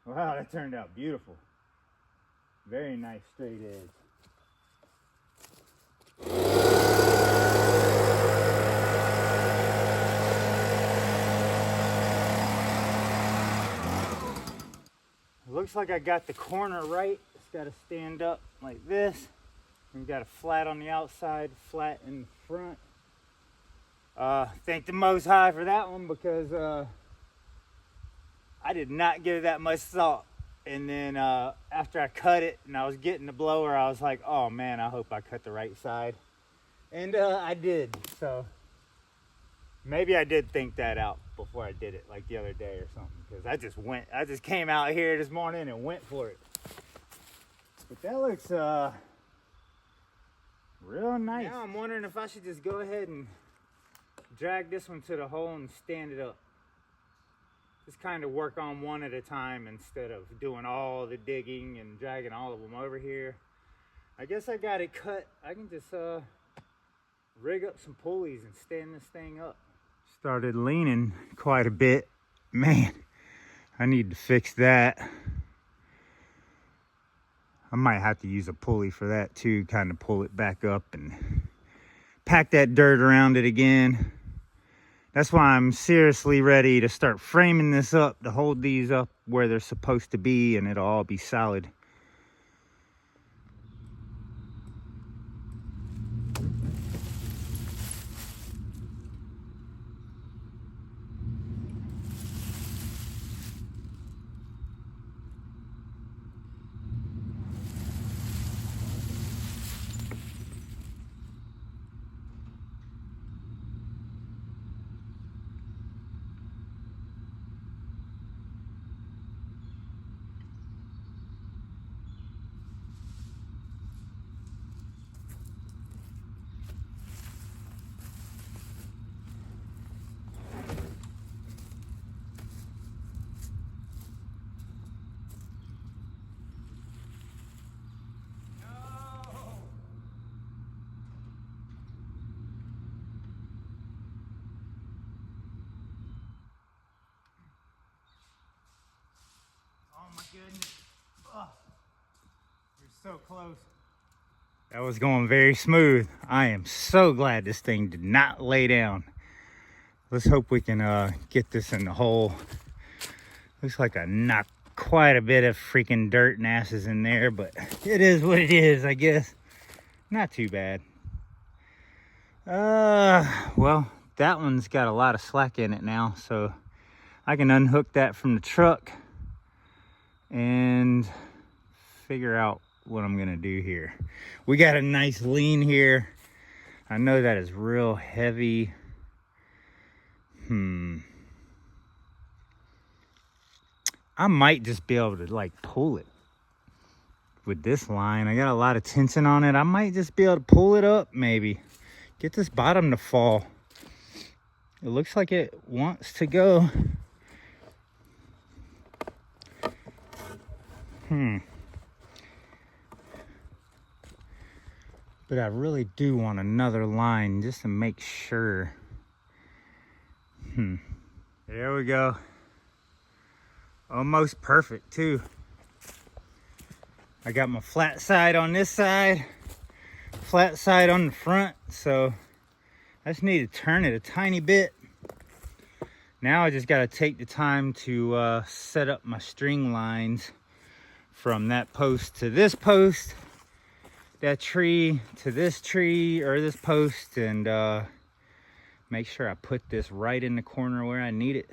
Wow, that turned out beautiful. Very nice straight edge. Looks like I got the corner right. It's got to stand up like this. And got a flat on the outside, flat in the front. Thank the Most High for that one, because I did not give it that much thought. And then after I cut it and I was getting the blower, I was like, oh man, I hope I cut the right side. And I did. So maybe I did think that out before I did it, like the other day or something. Because I just came out here this morning and went for it. But that looks real nice. Now I'm wondering if I should just go ahead and drag this one to the hole and stand it up. Just kind of work on one at a time instead of doing all the digging and dragging all of them over here. I guess I got it cut. I can just rig up some pulleys and stand this thing up. Started leaning quite a bit. Man, I need to fix that. I might have to use a pulley for that too, kind of pull it back up and pack that dirt around it again. That's why I'm seriously ready to start framing this up, to hold these up where they're supposed to be, and it'll all be solid. Oh my goodness. Oh, you're so close. That was going very smooth. I am so glad this thing did not lay down. Let's hope we can get this in the hole. Looks like I knocked quite a bit of freaking dirt and ashes in there, but it is what it is, I guess. Not too bad. Well, that one's got a lot of slack in it now, so I can unhook that from the truck and figure out what I'm gonna do here. We got a nice lean here. I know that is real heavy. I might just be able to like pull it with this line. I got a lot of tension on it. I might just be able to pull it up, maybe. Get this bottom to fall. It looks like it wants to go. But I really do want another line just to make sure. There we go. Almost perfect too. I got my flat side on this side, flat side on the front, so I just need to turn it a tiny bit. Now I just got to take the time to set up my string lines from that post to this post, that tree to this tree or this post, and make sure I put this right in the corner where I need it.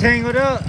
tangled up.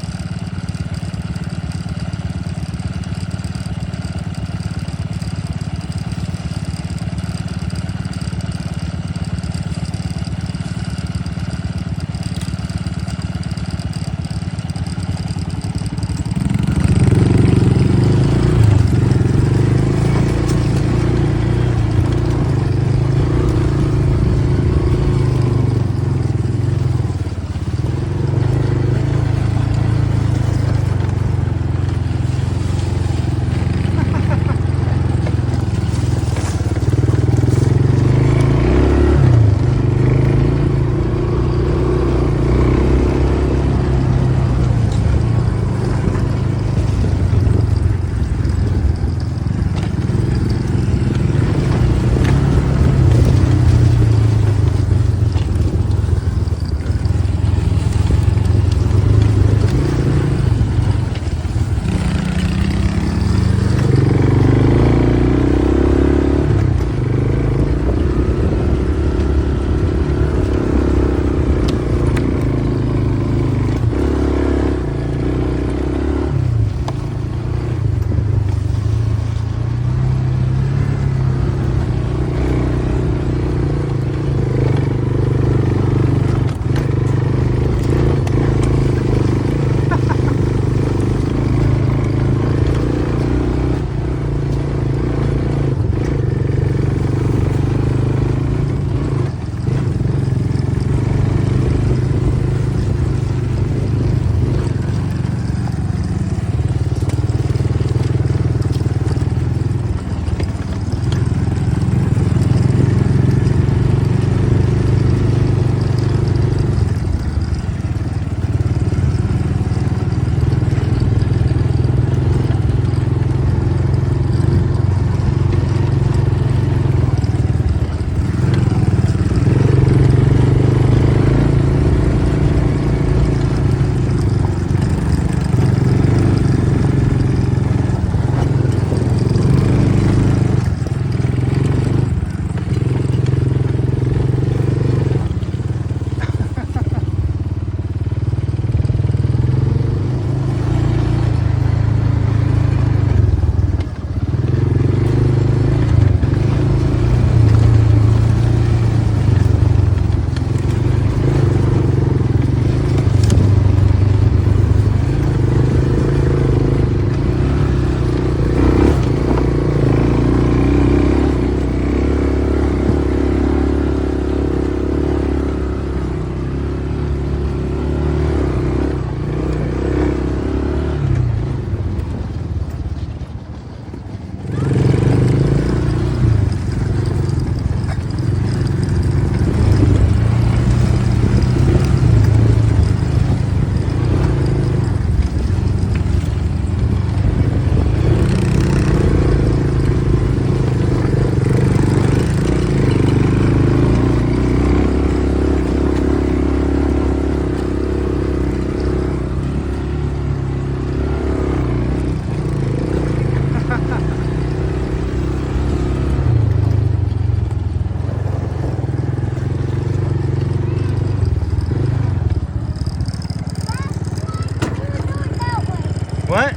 What?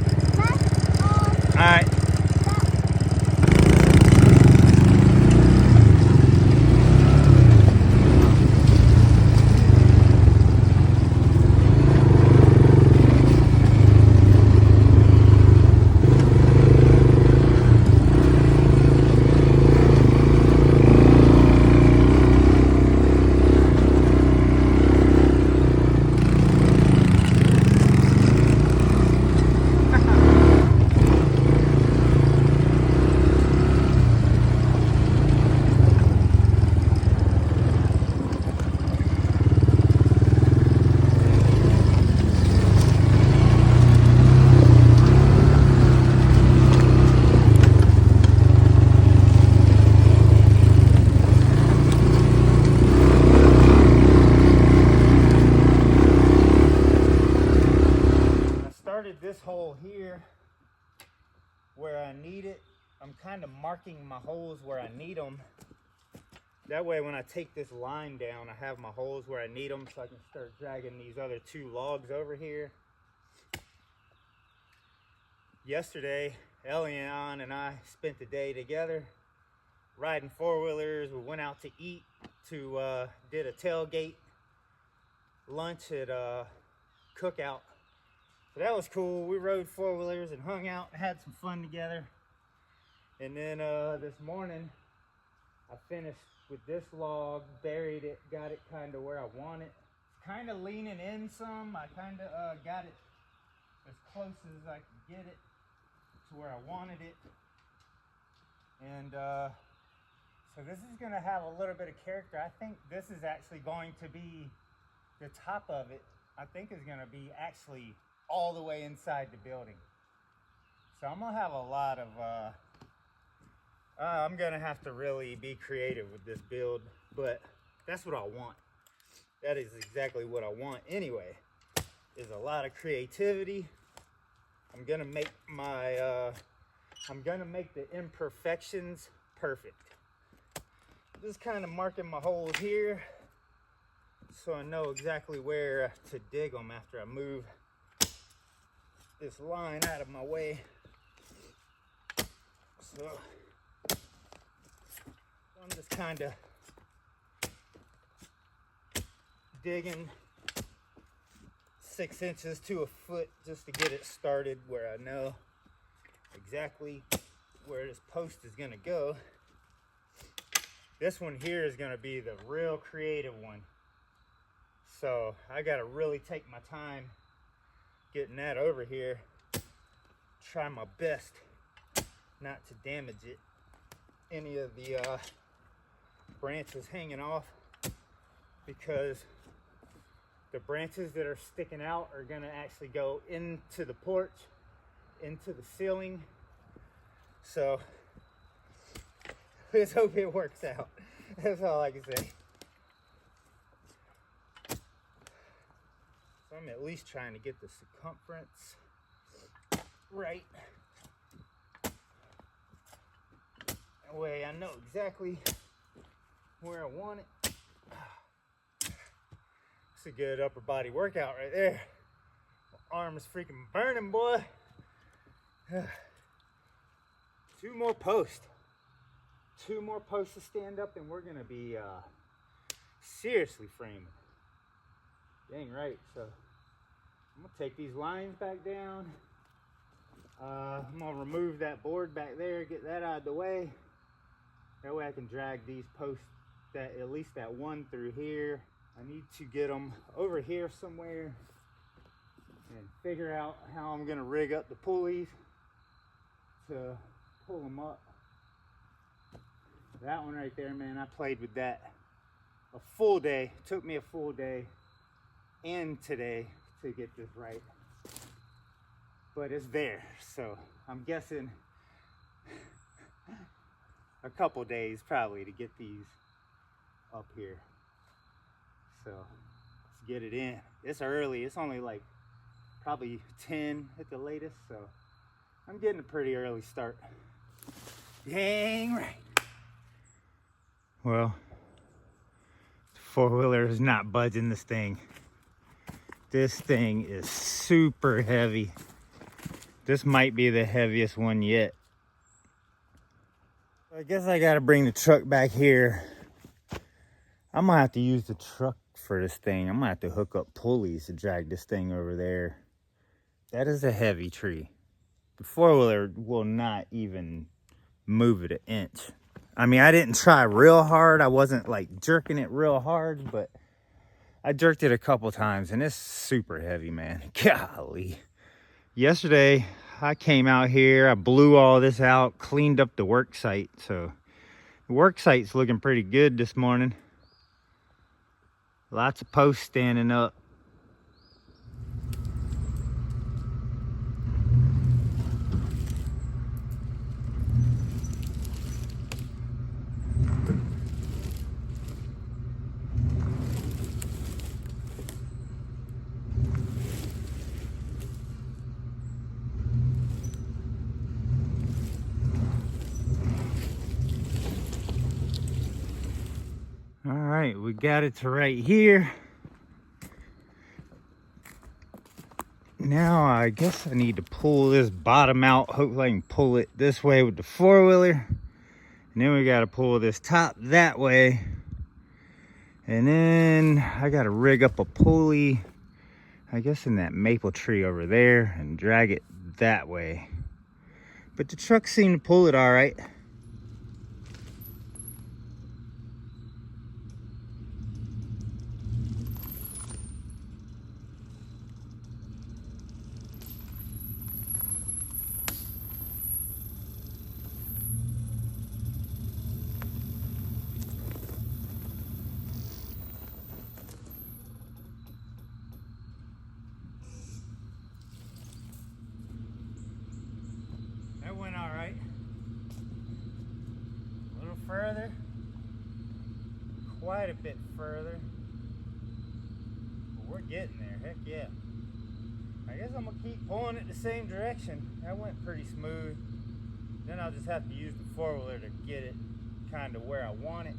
Alright. This hole here where I need it. I'm kind of marking my holes where I need them, That way when I take this line down, I have my holes where I need them, so I can start dragging these other 2 logs over here. Yesterday, Elian and I spent the day together riding 4-wheelers. We went out to eat, did a tailgate lunch at a cookout. So that was cool. We rode 4-wheelers and hung out and had some fun together. And then this morning, I finished with this log, buried it, got it kind of where I want it. It's kind of leaning in some. I kind of got it as close as I could get it to where I wanted it. And so this is gonna have a little bit of character. I think this is actually going to be, the top of it, I think is gonna be actually all the way inside the building. So I'm gonna have a lot of, I'm gonna have to really be creative with this build, but that's what I want. That is exactly what I want anyway, is a lot of creativity. I'm gonna make my, I'm gonna make the imperfections perfect. Just kind of marking my holes here so I know exactly where to dig them after I move this line out of my way. So I'm just kind of digging 6 inches to a foot just to get it started where I know exactly where this post is going to go. This one here is going to be the real creative one. So I got to really take my time getting that over here. Try my best not to damage it. Any of the branches hanging off, because the branches that are sticking out are going to actually go into the porch, into the ceiling. So let's hope it works out. That's all I can say. So I'm at least trying to get the circumference right. That way I know exactly where I want it. It's a good upper body workout right there. My arm is freaking burning, boy. 2 more posts. 2 more posts to stand up and we're gonna be seriously framing. Dang right. So I'm gonna take these lines back down. I'm gonna remove that board back there, get that out of the way. That way I can drag these posts, that at least that one through here. I need to get them over here somewhere and figure out how I'm gonna rig up the pulleys to pull them up. That one right there, man, I played with that a full day. It took me a full day and today to get this right. But it's there, so I'm guessing a couple days probably to get these up here. So let's get it in. It's early. It's only like probably 10 at the latest, so I'm getting a pretty early start. Dang right. Well, the 4-wheeler is not budging this thing. This thing is super heavy. This might be the heaviest one yet. I guess I gotta bring the truck back here. I'm gonna have to use the truck for this thing. I'm gonna have to hook up pulleys to drag this thing over there. That is a heavy tree. The 4-wheeler will not even move it an inch. I mean, I didn't try real hard. I wasn't like jerking it real hard, but I jerked it a couple times and it's super heavy, man. Golly. Yesterday, I came out here, I blew all this out, cleaned up the work site. So the work site's looking pretty good this morning. Lots of posts standing up. All right, we got it to right here. Now I guess I need to pull this bottom out. Hopefully I can pull it this way with the four-wheeler. And then we got to pull this top that way. And then I got to rig up a pulley, I guess in that maple tree over there, and drag it that way. But the truck seemed to pull it all right. That went all right. A little further. Quite a bit further. But we're getting there, heck yeah. I guess I'm gonna keep pulling it the same direction. That went pretty smooth. Then I'll just have to use the four-wheeler to get it kind of where I want it.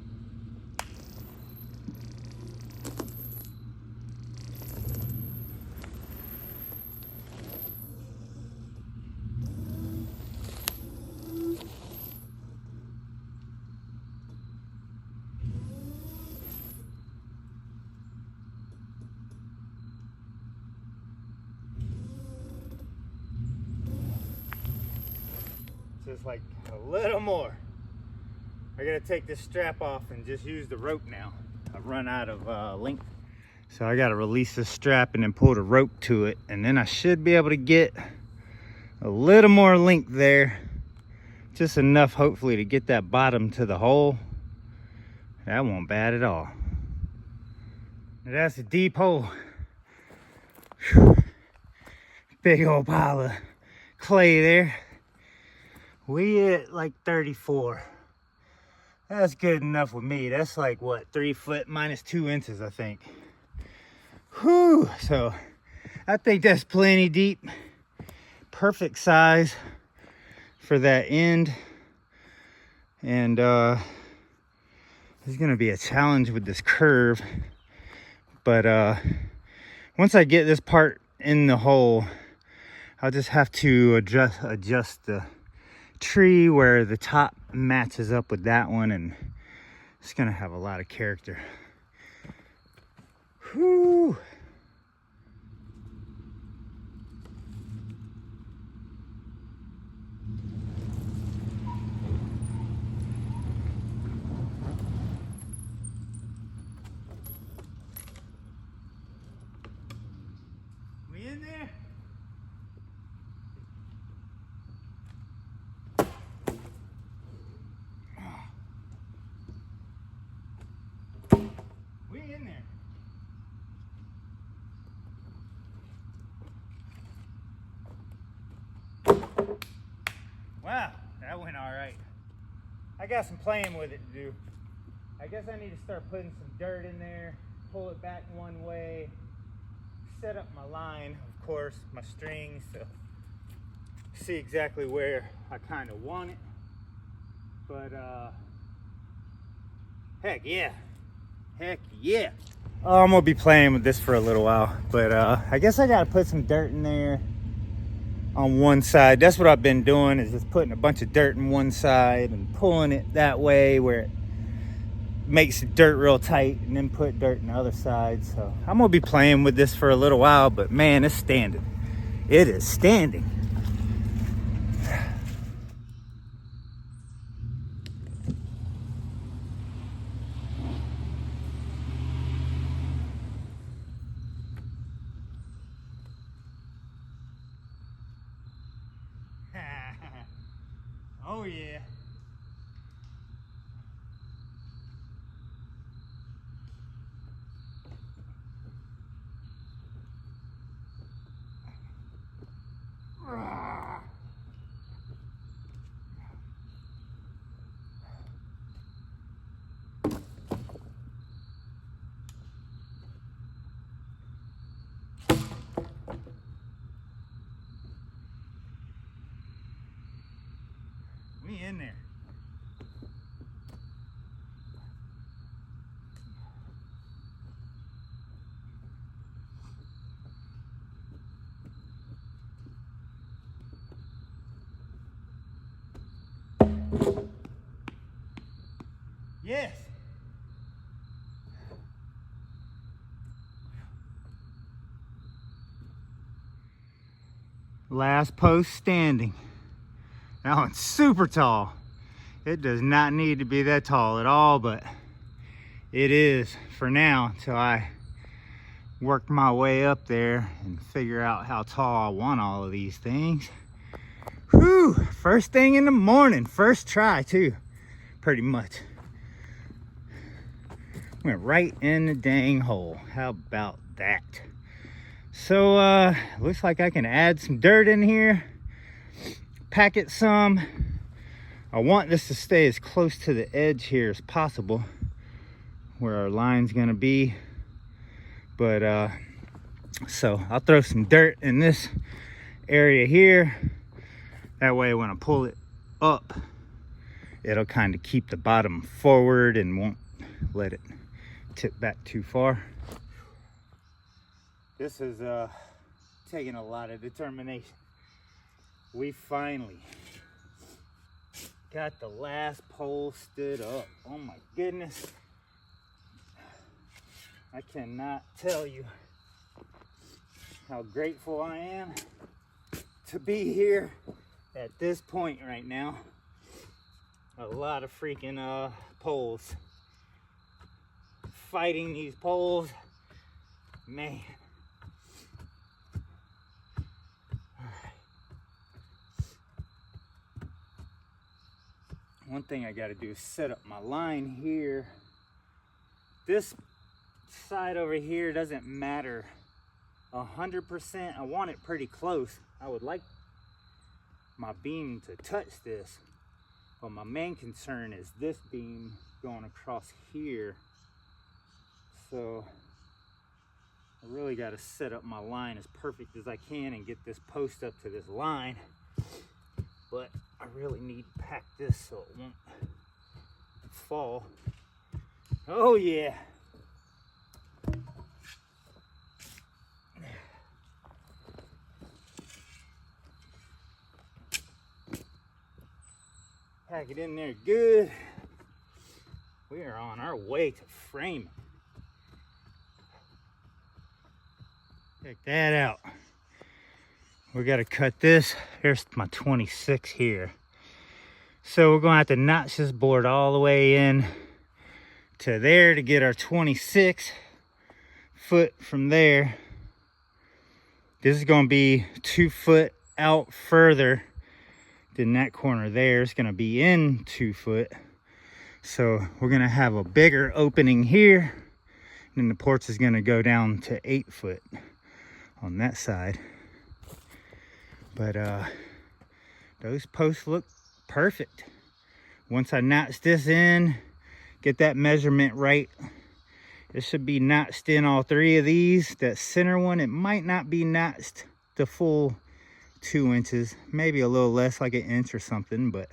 Just like a little more. I gotta take this strap off and just use the rope now. I've run out of length. So I gotta release this strap and then pull the rope to it. And then I should be able to get a little more length there. Just enough, hopefully, to get that bottom to the hole. That won't bad at all. Now that's a deep hole. Whew. Big old pile of clay there. We at like 34. That's good enough with me. That's like what, 3 foot minus 2 inches, I think. Whew. So I think that's plenty deep. Perfect size for that end. And there's gonna be a challenge with this curve. But once I get this part in the hole, I'll just have to adjust the tree where the top matches up with that one, and it's gonna have a lot of character. Whew. We in there? We in there. Wow, that went all right. I got some playing with it to do. I guess I need to start putting some dirt in there, pull it back one way, set up my line, of course, my strings, so see exactly where I kind of want it. But heck yeah. Heck yeah. Oh, I'm gonna be playing with this for a little while, but I guess I gotta put some dirt in there on one side. That's what I've been doing, is just putting a bunch of dirt in one side and pulling it that way where it makes the dirt real tight, and then put dirt in the other side. So I'm gonna be playing with this for a little while, but man, it's standing. It is standing. Oh yeah. We in there. Last post standing. That one's super tall. It does not need to be that tall at all, but it is for now until I work my way up there and figure out how tall I want all of these things. Whew, first thing in the morning, first try too, pretty much. Went right in the dang hole. How about that? So looks like I can add some dirt in here, pack it some. I want this to stay as close to the edge here as possible where our line's gonna be. But so I'll throw some dirt in this area here. That way when I pull it up, it'll kind of keep the bottom forward and won't let it tip back too far. This is taking a lot of determination. We finally got the last pole stood up. Oh my goodness. I cannot tell you how grateful I am to be here at this point right now. A lot of freaking poles. Fighting these poles, man. One thing I gotta do is set up my line here. This side over here doesn't matter 100%. I want it pretty close. I would like my beam to touch this, but my main concern is this beam going across here. So I really got to set up my line as perfect as I can and get this post up to this line. But I really need to pack this so it won't fall. Oh yeah. Pack it in there good. We are on our way to framing. Check that out. We got to cut this. Here's my 26 here. So we're going to have to notch this board all the way in to there to get our 26 foot from there. This is going to be 2 foot out further than that corner there. It's going to be in 2 foot. So we're going to have a bigger opening here. And then the porch is going to go down to 8 foot on that side. But those posts look perfect. Once I notch this in, get that measurement right, it should be notched in all 3 of these. That center one, it might not be notched the full 2 inches, maybe a little less, like 1 inch or something, but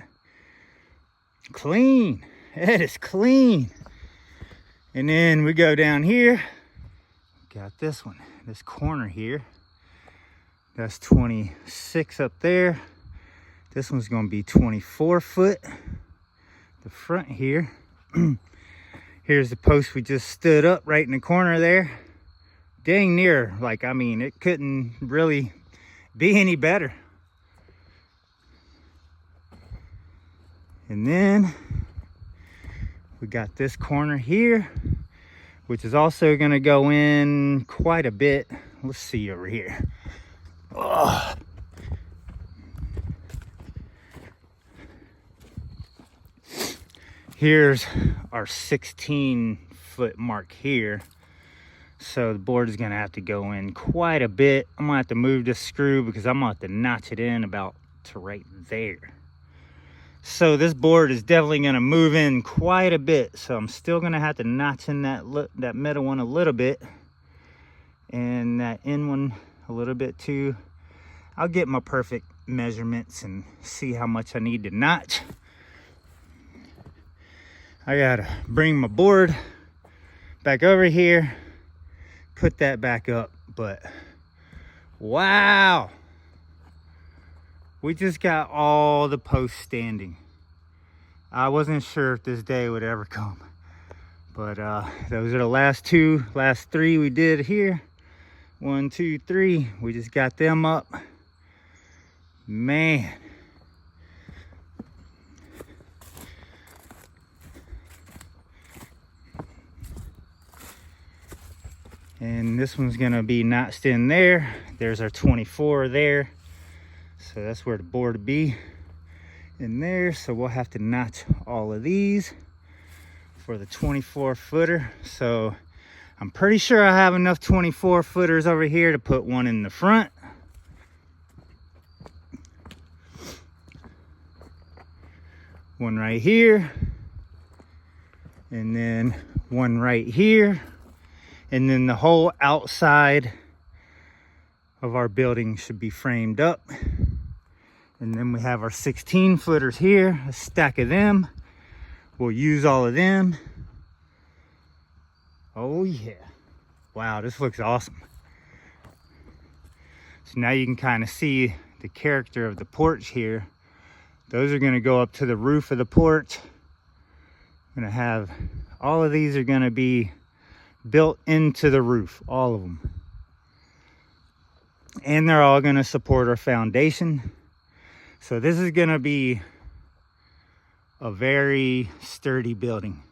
clean. It is clean. And then we go down here, got this one, this corner here. That's 26 up there. This one's gonna be 24 foot. The front here. Here's the post we just stood up right in the corner there. Dang near, like, I mean, it couldn't really be any better. And then we got this corner here, which is also gonna go in quite a bit. Let's see over here. Oh. Here's our 16 foot mark here. So the board is gonna have to go in quite a bit. I'm gonna have to move this screw because I'm gonna have to notch it in about to right there. So this board is definitely gonna move in quite a bit. So I'm still gonna have to notch in that middle one a little bit, and that end one a little bit too. I'll get my perfect measurements and see how much I need to notch. I gotta bring my board back over here, put that back up, but wow, we just got all the posts standing. I wasn't sure if this day would ever come, but those are the last 3 we did here. 1, 2, 3, we just got them up. Man. And this one's gonna be notched in there. There's our 24 there. So that's where the board will be, in there. So we'll have to notch all of these for the 24 footer. So I'm pretty sure I have enough 24 footers over here to put one in the front. One right here. And then one right here. And then the whole outside of our building should be framed up. And then we have our 16 footers here, a stack of them. We'll use all of them. Oh yeah. Wow, this looks awesome. So now you can kind of see the character of the porch here. Those are gonna go up to the roof of the porch. I'm gonna have, all of these are gonna be built into the roof, all of them. And they're all gonna support our foundation. So this is gonna be a very sturdy building.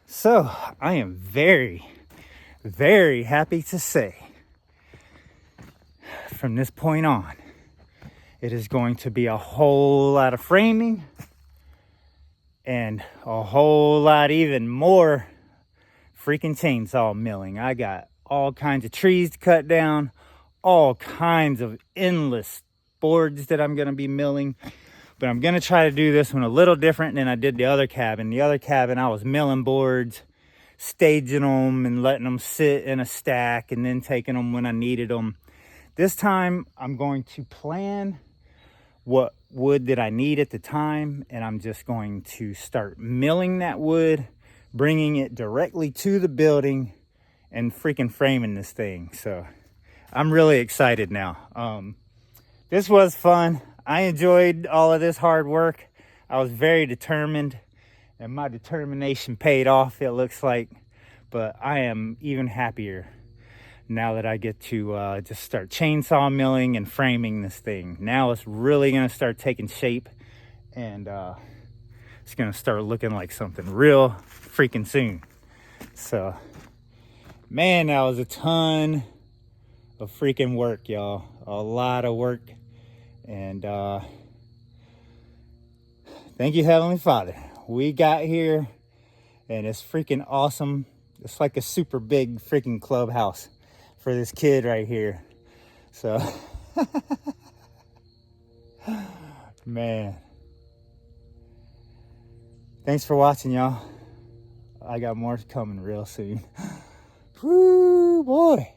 So I am very, very happy to say, from this point on, it is going to be a whole lot of framing and a whole lot even more freaking chainsaw milling. I got all kinds of trees to cut down, all kinds of endless boards that I'm gonna be milling. But I'm gonna try to do this one a little different than I did the other cabin. The other cabin, I was milling boards, staging them and letting them sit in a stack and then taking them when I needed them. This time, I'm going to plan what wood that I need at the time, and I'm just going to start milling that wood, bringing it directly to the building and freaking framing this thing. So I'm really excited now. This was fun. I enjoyed all of this hard work. I was very determined, and my determination paid off, it looks like. But I am even happier now that I get to just start chainsaw milling and framing this thing. Now it's really gonna start taking shape, and it's gonna start looking like something real freaking soon. So, man, that was a ton of freaking work, y'all. A lot of work. And thank you, Heavenly Father. We got here, and it's freaking awesome. It's like a super big freaking clubhouse for this kid right here. So, man. Thanks for watching, y'all. I got more coming real soon. Woo, boy.